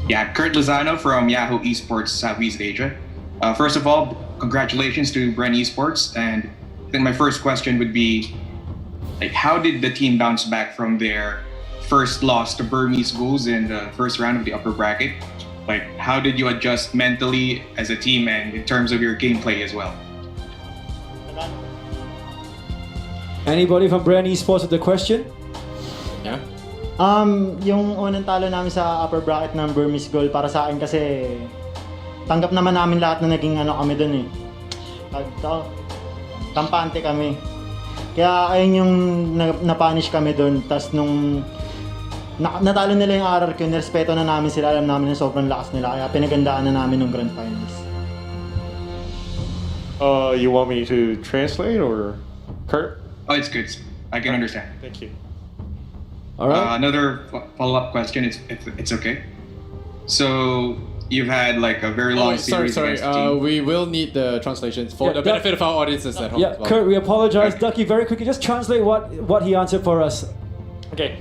Yeah, Kurt Lozano from Yahoo Esports Southeast Asia. First of all, congratulations to BRENESPORTS. And I think my first question would be, like, how did the team bounce back from their first loss to Burmese Ghouls in the first round of the upper bracket? Like, how did you adjust mentally as a team and in terms of your gameplay as well? Anybody from BRENESPORTS with the question? Yeah. Yung unang talo namin sa upper bracket ng Burmese Goal, para sa akin kasi tanggap naman namin lahat na naging kami dun eh. Kampante kami. Kaya ayun yung napunish kami dun. Tas nung natalo nila yung RRQ, nirespeto na namin sila, alam namin na sobrang lakas nila. Kaya pinagandaan na namin ng grand finals. You want me to translate or Kurt? Oh, it's good. I can understand. Thank you. All right. Another follow-up question, if it's okay. So you've had like a very long series Sorry. against the team. We will need the translations for the benefit of our audiences at home. Yeah, as well. Kurt, we apologize. Ducky, very quickly, just translate what he answered for us. Okay.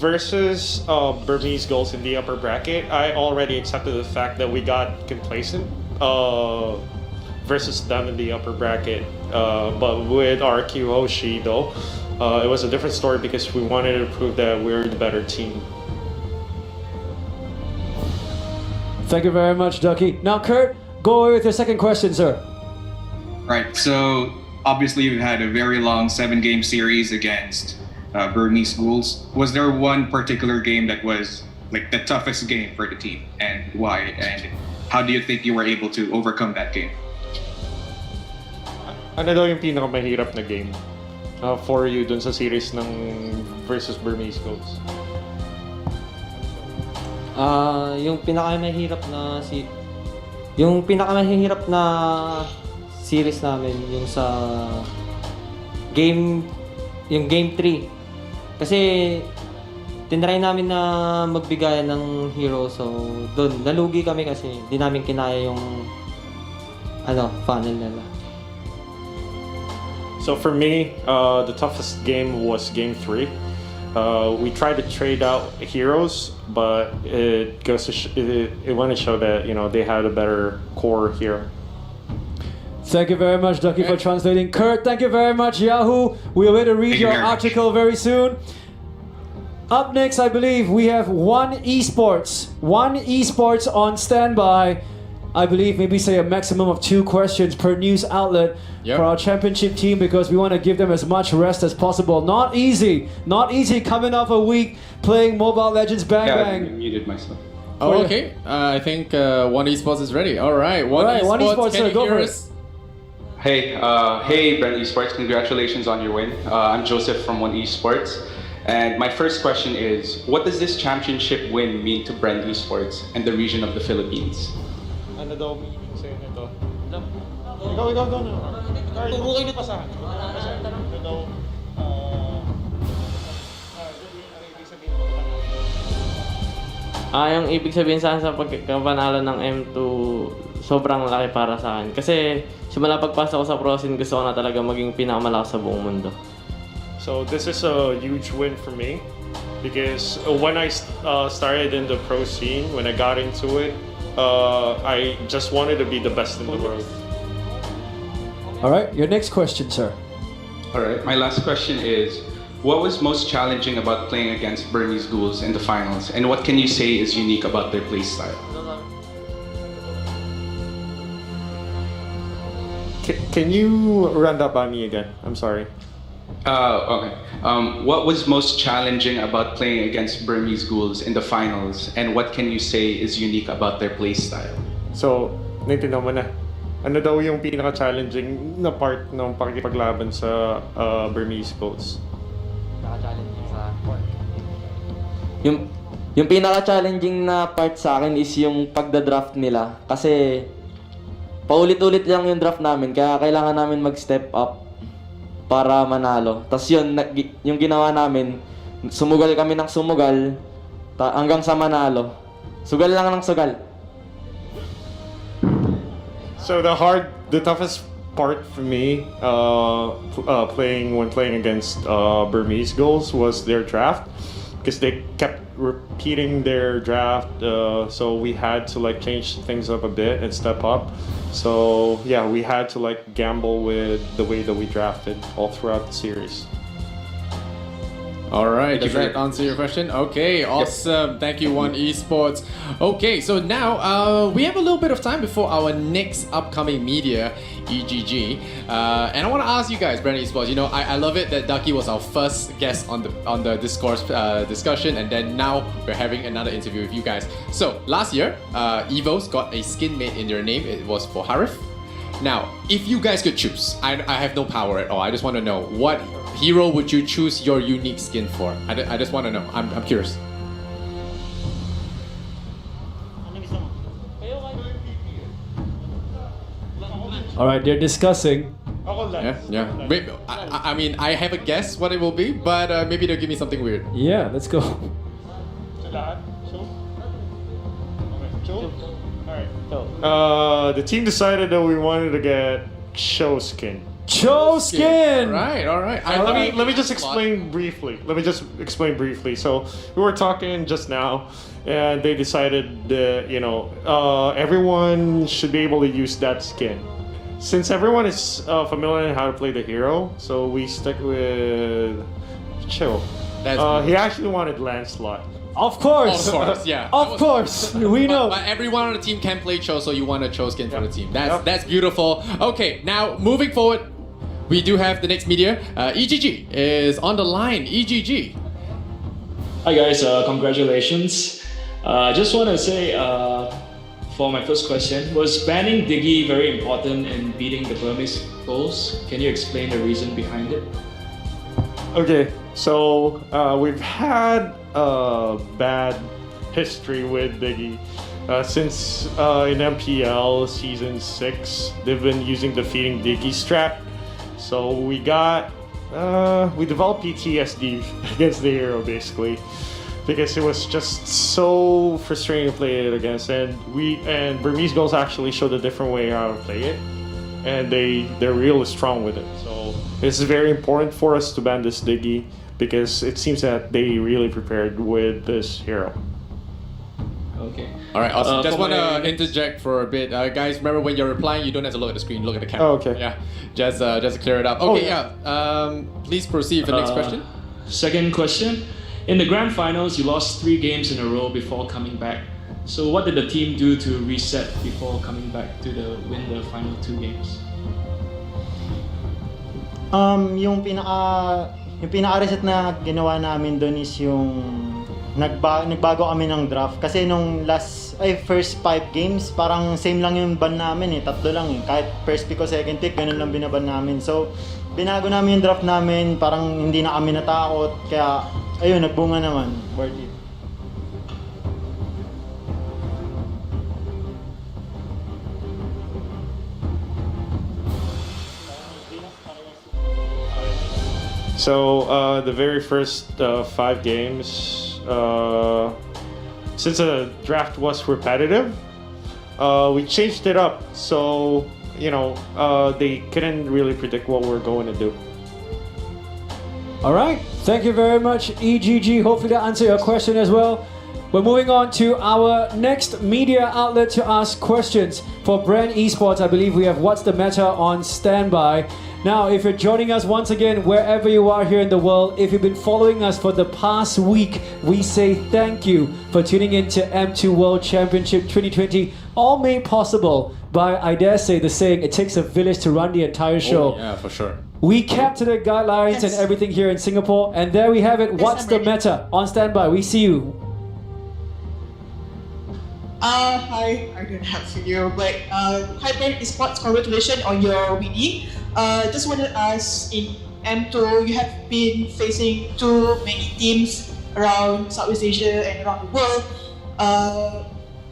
Versus Burmese Goals in the upper bracket, I already accepted the fact that we got complacent versus them in the upper bracket. But with RQ Hoshi, though, it was a different story because we wanted to prove that we're the better team. Thank you very much, Ducky. Now, Kurt, go away with your second question, sir. Right. So obviously you've had a very long 7-game series against Burmese Ghouls. Was there one particular game that was like the toughest game for the team, and why? And how do you think you were able to overcome that game? Ano daw yung pinakamahirap na game for you dun sa series ng versus Burmese Goals? Yung pinakamahirap na series namin yung sa game 3. Kasi tinry namin na magbigayan ng hero, so doon nalugi kami kasi di namin kinaya yung funnel nila. So for me, the toughest game was game 3. We tried to trade out heroes, but it goes to it went to show that they had a better core here. Thank you very much, Ducky, for translating. Kurt, thank you very much, Yahoo. We'll wait to read Thank you your very much. article very soon. Up next, I believe we have One Esports on standby. I believe maybe say a maximum of 2 questions per news outlet for our championship team, because we want to give them as much rest as possible. Not easy coming off a week playing Mobile Legends Bang Bang. I muted myself. Oh, okay. I think One Esports is ready. All right. One Esports, can sir, you go hear for us? Hey, BRENESPORTS, congratulations on your win. I'm Joseph from One Esports. And my first question is, what does this championship win mean to BRENESPORTS and the region of the Philippines? Ano daw meaning sa'yo nito? Ikaw daw na. Turo kayo pa sa akin. Ano daw, ibig sabihin mo Yung ibig sabihin sa akin sa pagkapanalo ng M2, sobrang laki para sa akin. Kasi simula pagpasok ko sa pro scene, gusto ko na talaga maging pinakamalakas sa buong mundo. So this is a huge win for me because when I started in the pro scene, when I got into it, I just wanted to be the best in the world. All right, your next question, sir. All right, my last question is, what was most challenging about playing against Burmese Ghouls in the finals, and what can you say is unique about their play style? Can you run that by me again? I'm sorry. Okay. What was most challenging about playing against Burmese Ghouls in the finals, and what can you say is unique about their play style? So, naintindihan mo na. Ano daw yung pinaka-challenging na part ng pakikipaglaban sa Burmese Ghouls? Yung pinaka-challenging na part sa akin is yung pagda-draft nila. Kasi paulit-ulit lang yung draft namin, kaya kailangan namin mag-step up para manalo. Tapos yun, yung ginawa namin, sumugal kami ng sumugal hanggang sa manalo. Sugal lang ng sugal. So the toughest part for me playing against Burmese Ghouls was their draft, because they kept repeating their draft, so we had to like change things up a bit and step up. So yeah, we had to like gamble with the way that we drafted all throughout the series. All right, Thank you does that answer your question? Okay, awesome. Thank you, One Esports. Okay, so now we have a little bit of time before our next upcoming media, EGG. And I want to ask you guys, Bren Esports, you know, I love it that Ducky was our first guest on the discourse discussion, and then now we're having another interview with you guys. So last year, Evo's got a skin made in their name. It was for Harif. Now, if you guys could choose, I have no power at all. I just want to know, what hero would you choose your unique skin for? I just want to know. I'm curious. All right, they're discussing. Yeah. Wait, I mean, I have a guess what it will be, but maybe they'll give me something weird. Yeah, let's go. The team decided that we wanted to get Cho skin. Cho skin. All right. Let me just explain briefly. So we were talking just now, and they decided that everyone should be able to use that skin. Since everyone is familiar in how to play the hero, so we stuck with Cho. He actually wanted Lancelot. Of course. Yeah. Of course. We know. But everyone on the team can play Cho, so you want a Cho skin for the team. That's beautiful. Okay, now moving forward, we do have the next media. EGG is on the line. EGG. Hi guys, congratulations. I just want to say, for my first question, was banning Diggy very important in beating the Burmese goals? Can you explain the reason behind it? Okay, so we've had a bad history with Diggy. Since in MPL Season 6, they've been using the feeding Diggy strat. So we developed PTSD against the hero, basically, because it was just so frustrating to play it against. And Burmese Girls actually showed a different way how to play it, and they're really strong with it. So it's very important for us to ban this Diggy, because it seems that they really prepared with this hero. Okay. All right, awesome. Just want to interject for a bit. Guys, remember when you're replying, you don't have to look at the screen, look at the camera. Oh, okay. Yeah, just to clear it up. Okay, please proceed for the next question. Second question. In the grand finals, you lost 3 games in a row before coming back. So what did the team do to reset before coming back to win the final 2 games? Yung pinaka-reset na ginawa namin doon is yung nagbago kami ng draft. Kasi nung first 5 games, parang same lang yung ban namin 3 lang Kahit first pick o second pick, ganun lang binaban namin. So, binago namin yung draft namin, parang hindi na kami natakot. Kaya, ayun, nagbunga naman. Worth it. So the very first 5 games, since the draft was repetitive, we changed it up. So they couldn't really predict what we're going to do. All right. Thank you very much, EGG. Hopefully that answered your question as well. We're moving on to our next media outlet to ask questions. For Bren Esports, I believe we have What's the Meta on standby. Now, if you're joining us once again, wherever you are here in the world, if you've been following us for the past week, we say thank you for tuning in to M2 World Championship 2020, all made possible by, I dare say, the saying, it takes a village to run the entire show. Oh, yeah, for sure. We kept to the guidelines and everything here in Singapore, and there we have it. What's the Meta on standby? We see you. Hi, I don't have video, but hi Bren Esports, congratulations on your winning. Just want to ask, in M2, you have been facing too many teams around Southeast Asia and around the world.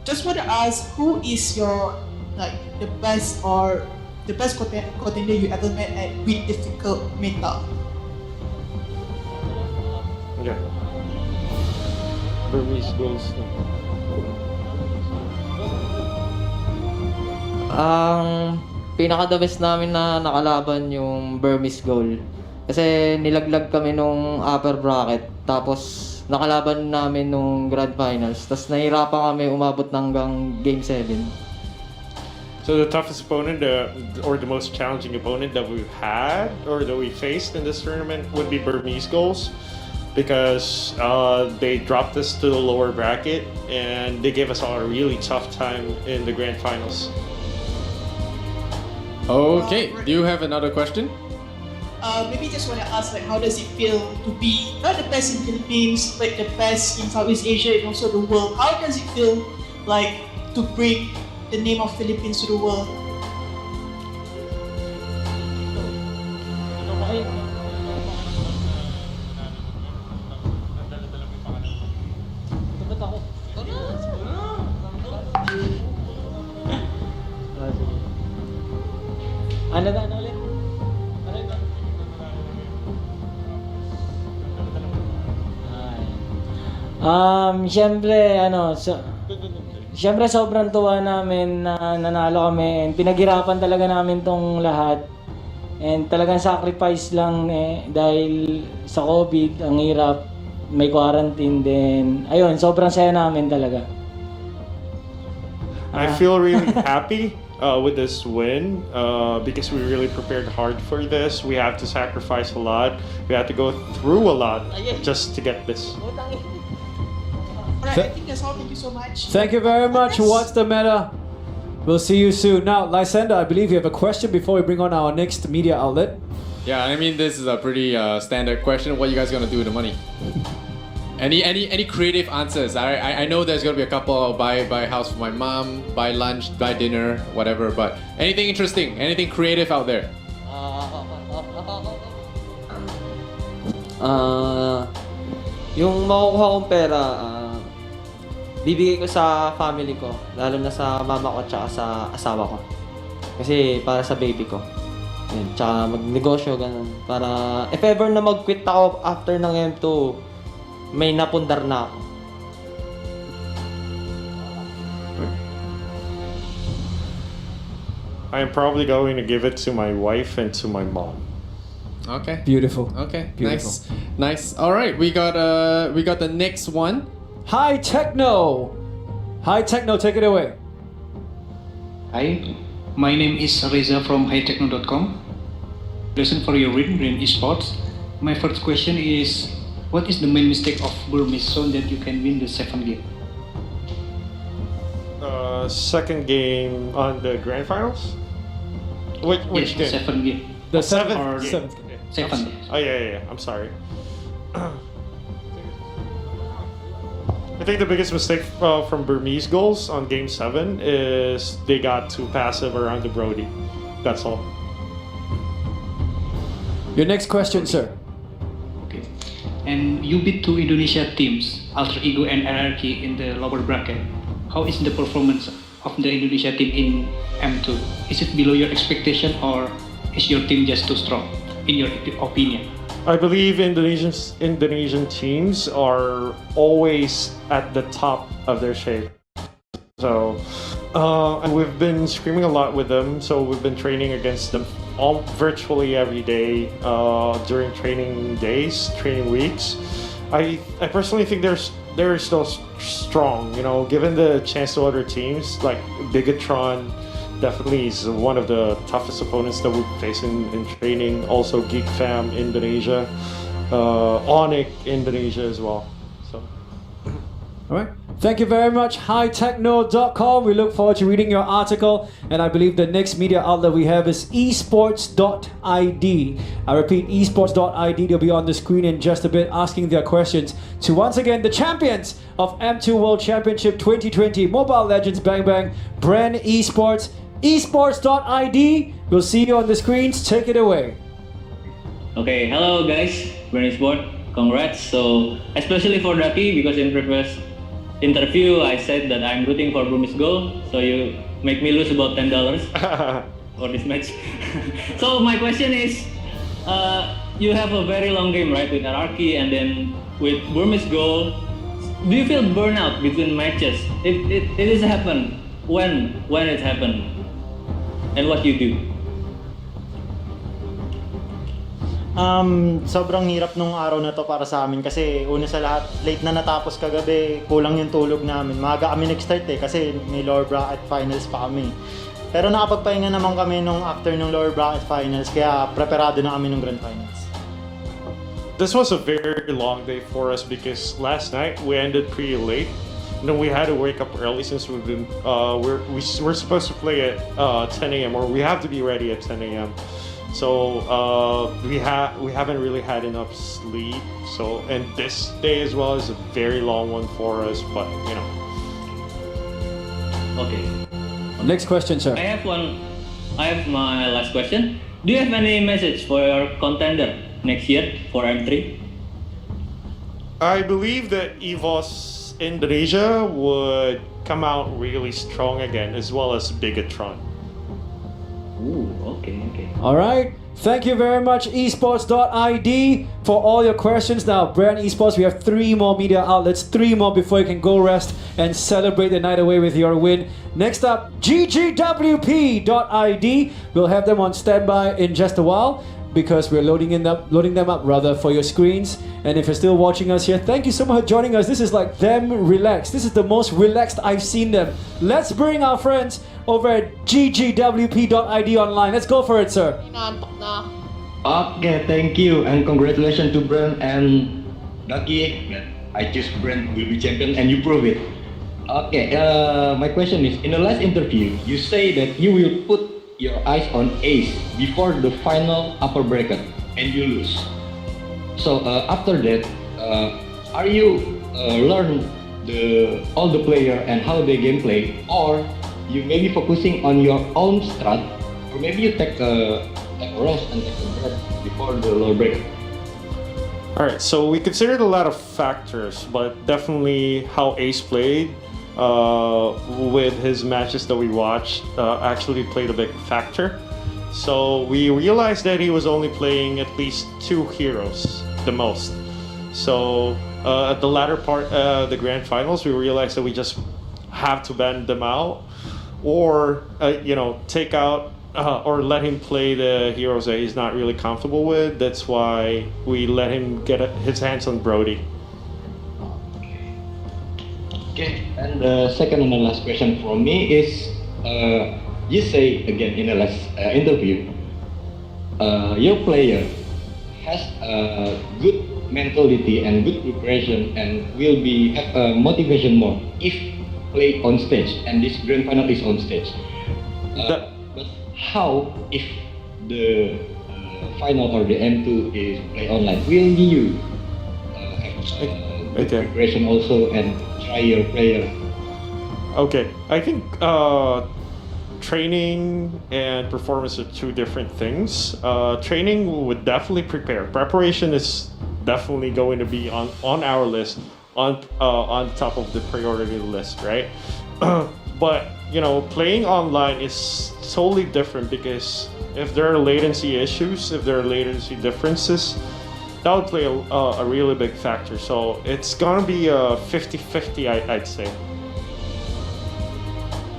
Just want to ask, who is your the best contender you ever met at with difficult meta? Okay. Burmese goals. Ang pinaka-the best namin na nakalaban yung Burmese goal. Kasi nilaglag kami nung upper bracket. Tapos nakalaban namin nung Grand Finals. Tapos nahirapan kami umabot hanggang Game 7. So the toughest opponent, or the most challenging opponent that we've had or that we faced in this tournament would be Burmese Goals, because they dropped us to the lower bracket and they gave us all a really tough time in the grand finals. Okay, do you have another question? Maybe just want to ask, like, how does it feel to be not the best in Philippines, but the best in Southeast Asia and also the world? How does it feel like to bring the name of Philippines to the world? Ano ulit? Siyempre sobrang tuwa namin na nanalo kami, and pinaghirapan talaga namin tong lahat. And talagang sacrifice lang dahil sa COVID, ang hirap, may quarantine din. Ayun, sobrang saya namin talaga. I feel really happy with this win because we really prepared hard for this. We have to sacrifice a lot. We have to go through a lot just to get this. Alright, I think that's all. Thank you so much. Thank you very much. What's the meta? We'll see you soon. Now, Lysander, I believe you have a question before we bring on our next media outlet. Yeah, I mean, this is a pretty standard question. What are you guys gonna do with the money? Any creative answers? I know there's gonna be a couple. Buy a house for my mom, buy lunch, buy dinner, whatever. But anything interesting, anything creative out there? Yung makukuha kong pera, bibigay ko sa family ko, lalo na sa mama ko tsaka sa asawa ko. Kasi para sa baby ko. Yun, tsaka magnegosyo, ganun. Para if ever na mag-quit ako after ng M2, may napundar na ako. I am probably going to give it to my wife and to my mom. Okay. Beautiful. Okay. Beautiful. Nice. All right. We got the next one. Hi Techno. Hi Techno, take it away. Hi, my name is Reza from hightechno.com. Listen for your win, Esports. My first question is, what is the main mistake of Burmese so that you can win the second game? Second game on the grand finals? Which Yes, game? second game. The seventh Or- game. Second game. Oh yeah. I'm sorry. I think the biggest mistake from Burmese Goals on Game 7 is they got too passive around the Brody. That's all. Your next question, sir. Okay. And you beat two Indonesia teams, Alter Ego and RRQ, in the lower bracket. How is the performance of the Indonesia team in M2? Is it below your expectation or is your team just too strong, in your opinion? I believe Indonesian teams are always at the top of their shape. So we've been screaming a lot with them. So we've been training against them virtually every day during training days, training weeks. I personally think they're still strong. You know, given the chance to other teams like Bigatron. Definitely is one of the toughest opponents that we face in training. Also Geek Fam Indonesia, Onyx Indonesia as well. So. All right. Thank you very much, hightechno.com. We look forward to reading your article. And I believe the next media outlet we have is esports.id. I repeat, esports.id. They'll be on the screen in just a bit asking their questions to, once again, the champions of M2 World Championship 2020, Mobile Legends Bang Bang, Bren Esports, esports.id. We'll see you on the screens. Take it away. Okay, hello guys, BRENESPORTS, congrats. So, especially for Daki, because in previous interview I said that I'm rooting for Burmese goal, so you make me lose about $10 for this match. So my question is, you have a very long game, right, with Araki and then with Burmese goal. Do you feel burnout between matches? It is happen. When it happened, and what you do? Sobrang hirap nung araw na to para sa amin kasi una sa lahat, late na natapos kagabi, kulang yung tulog namin. Maaga kami nag-start kasi may lower bracket finals pa kami. Pero nakapagpahinga naman kami nung after nung lower bracket finals, kaya preparado na kami nung grand finals. This was a very long day for us because last night we ended pretty late. You know, we had to wake up early since we're supposed to play at 10 a.m. or we have to be ready at 10 a.m. So we haven't really had enough sleep. So and this day as well is a very long one for us. But you know. Okay. Next question, sir. I have my last question. Do you have any message for your contender next year for M3? I believe that EVOS Indonesia would come out really strong again, as well as Bigatron. Ooh, okay. All right. Thank you very much, esports.id, for all your questions. Now, Bren Esports, we have 3 more media outlets, 3 more before you can go rest and celebrate the night away with your win. Next up, ggwp.id. We'll have them on standby in just a while because we're loading them up for your screens. And if you're still watching us here, thank you so much for joining us. This is like them relaxed. This is the most relaxed I've seen them. Let's bring our friends over at ggwp.id online. Let's go for it, sir. Okay, thank you and congratulations to Bren and Ducky. I choose Bren will be champion and you prove it. Okay, my question is, in the last interview, you say that you will put your eyes on ace before the final upper bracket and you lose. So after that, are you learn all the player and how they gameplay, or you may be focusing on your own strat, or maybe you take a rest and take a break before the lower bracket? Alright, so we considered a lot of factors, but definitely how Ace played with his matches that we watched actually played a big factor. So we realized that he was only playing at least 2 heroes, the most. So at the latter part, the grand finals, we realized that we just have to ban them out, or take out or let him play the heroes that he's not really comfortable with. That's why we let him get his hands on Brody. Okay, and the second and the last question from me is, you say again in the last interview, your player has a good mentality and good preparation and will have motivation more if play on stage, and this grand final is on stage. But how if the final or the M2 is play online? Will you have good preparation also and try your player? Okay, I think training and performance are 2 different things. Training would definitely prepare. Preparation is definitely going to be on our list, on top of the priority list, right? But playing online is totally different because if there are latency issues, if there are latency differences, that would play a really big factor. So it's gonna be a 50-50, I'd say.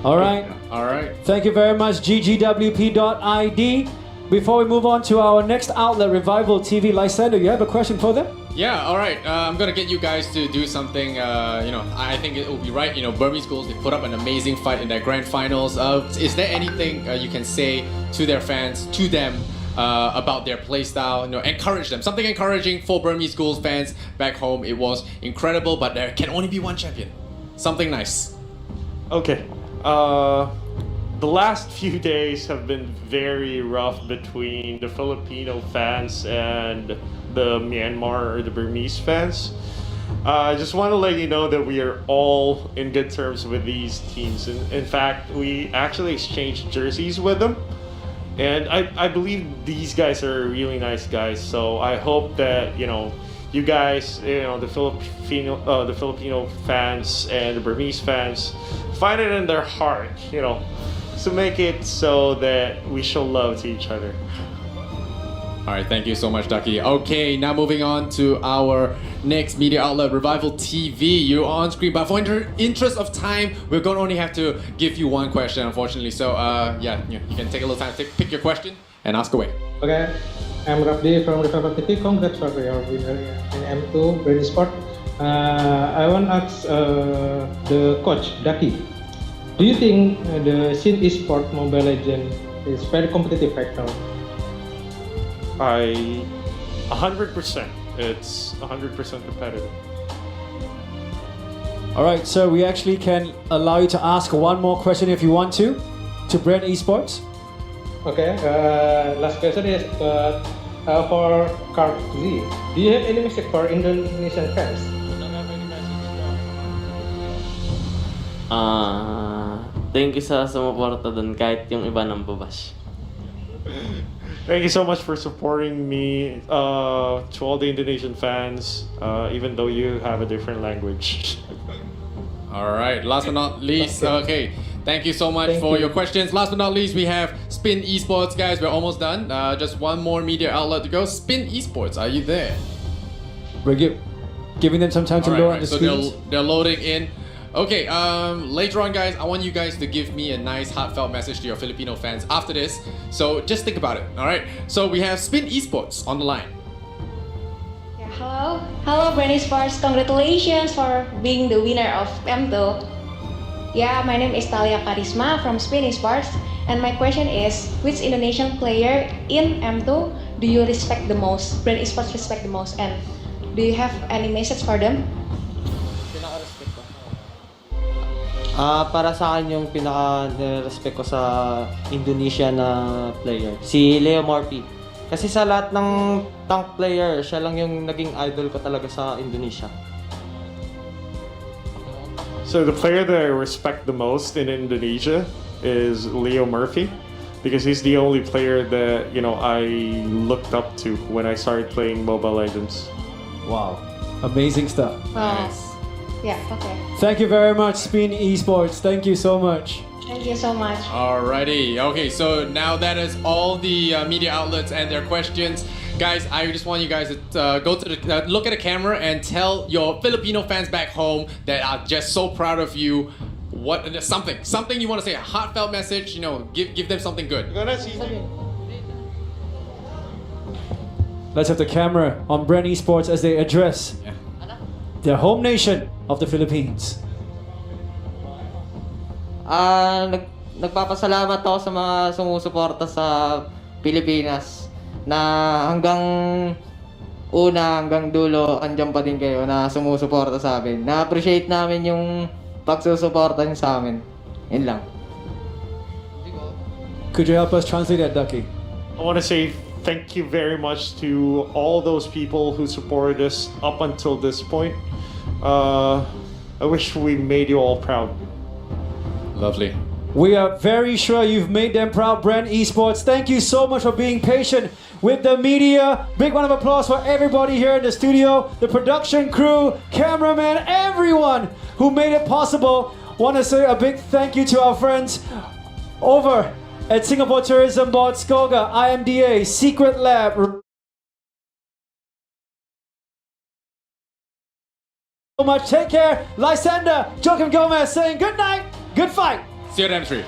All right. Alright. Thank you very much, ggwp.id. Before we move on to our next outlet, Revival TV, Lysander, you have a question for them? Yeah, alright. I'm gonna get you guys to do something, I think it will be right. Burmese Ghouls, they put up an amazing fight in their grand finals. Is there anything you can say to their fans, to them, about their playstyle? Encourage them. Something encouraging for Burmese Ghouls fans back home. It was incredible, but there can only be one champion. Something nice. Okay. The last few days have been very rough between the Filipino fans and the Myanmar or the Burmese fans. I just want to let you know that we are all in good terms with these teams. In fact, we actually exchanged jerseys with them. And I believe these guys are really nice guys. So I hope that, you guys, the Filipino fans and the Burmese fans find it in their heart, to make it so that we show love to each other. Alright, thank you so much, Ducky. Okay, now moving on to our next media outlet, Revival TV. You're on screen, but for interest of time, we're going to only have to give you one question, unfortunately. So, you can take a little time to pick your question and ask away. Okay. I'm Rafdi from Revival TV. Congrats for your winner in M2 BRENESPORTS. I want to ask the coach, Daki. Do you think the scene esports Mobile Legends is very competitive right now? 100%. It's 100% competitive. All right, so we actually can allow you to ask one more question if you want to Bren Esports. Okay, last question is for Card Z. Do you have any message for Indonesian fans? Thank you sa sumuporta dun kahit yung iba nang babash. Thank you so much for supporting me, to all the Indonesian fans, even though you have a different language. All right, last but not least, okay. Thank you so much for your questions. Last but not least, we have Spin Esports, guys. We're almost done. Just one more media outlet to go. Spin Esports, are you there? We're giving them some time to load on the so screens. they're loading in. Okay, later on, guys, I want you guys to give me a nice heartfelt message to your Filipino fans after this. So just think about it, all right? So we have Spin Esports on the line. Yeah, hello BRENESPORTS. Congratulations for being the winner of M2. Yeah, my name is Talia Karisma from Spin Esports, and my question is, which Indonesian player in M2 do you respect the most? BRENESPORTS respect the most, and do you have any message for them? Para sa akin yung pinaka-respect ko sa Indonesia na player, si Leo Morphy. Kasi sa lahat ng tank player, siya lang yung naging idol ko talaga sa Indonesia. So the player that I respect the most in Indonesia is Leo Murphy, because he's the only player that I looked up to when I started playing Mobile Legends. Wow, amazing stuff. Nice. Yeah, okay. Thank you very much, Spin Esports. Thank you so much. Thank you so much. Alrighty. Okay, so now that is all the media outlets and their questions. Guys, I just want you guys to go to the look at the camera and tell your Filipino fans back home that are just so proud of you. What something you want to say, a heartfelt message. Give them something good. Let's have the camera on Bren Esports as they address their home nation of the Philippines. Nagpapasalamat ako sa mga sumusuporta sa Pilipinas na hanggang dulo andyan pa din kayo na sumusuporta sa amin. Na-appreciate namin yung pagsusuporta niyo sa amin. Yun lang. Could you help us translate that, Ducky? I want to say thank you very much to all those people who supported us up until this point. I wish we made you all proud. Lovely. We are very sure you've made them proud, Bren Esports. Thank you so much for being patient with the media. Big round of applause for everybody here in the studio, the production crew, cameraman, everyone who made it possible. Want to say a big thank you to our friends over at Singapore Tourism Board, SCOGA, IMDA, Secret Lab. So much. Take care. Lysander, Joaquim Gomez saying good night, good fight. See you at M3.